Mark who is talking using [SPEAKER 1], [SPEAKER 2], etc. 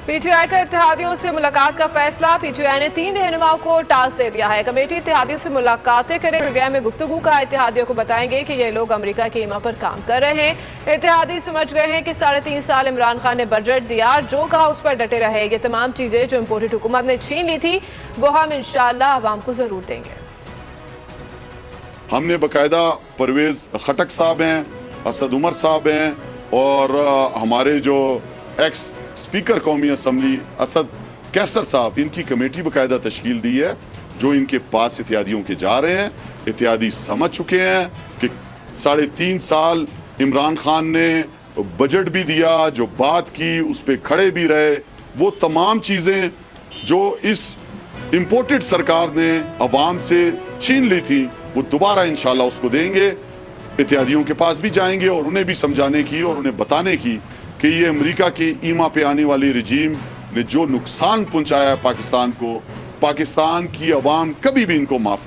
[SPEAKER 1] PTI का इत्तेहादियों से मुलाकात का फैसला। पीटीआई ने 3 रहनुमाओं को टास्क दे दिया है। कमेटी इत्तेहादियों से मुलाकातें करे। प्रोग्राम में गुफ्तगू का इत्तेहादियों को बताएंगे कि ये लोग अमेरिका की ईमा पर काम कर रहे हैं। इत्तेहादी समझ गए हैं कि 3.5 साल इमरान खान ने बजट दिया, जो कहा उस पर डटे रहे। ये तमाम चीजें जो इम्पोर्टेड हुकूमत ने छीन ली थी वो हम इंशाअल्लाह अवाम को जरूर देंगे।
[SPEAKER 2] हमने बाकायदा परवेज खटक साहब हैं, असद उमर साहब हैं और हमारे जो एक्स स्पीकर कौमी असम्बली असद कैसर साहब, इनकी कमेटी बाकायदा तश्कील दी है जो इनके पास इत्यादियों के जा रहे हैं। इत्यादि समझ चुके हैं कि 3.5 साल इमरान खान ने बजट भी दिया, जो बात की उस पर खड़े भी रहे। वो तमाम चीज़ें जो इस इम्पोर्टेड सरकार ने अवाम से छीन ली थी वो दोबारा इंशाल्लाह उसको देंगे। इत्यादियों के पास भी जाएंगे और उन्हें भी समझाने की और उन्हें बताने की कि ये अमेरिका के ईमा पे आने वाली रजीम ने जो नुकसान पहुंचाया है पाकिस्तान को, पाकिस्तान की अवाम कभी भी इनको माफ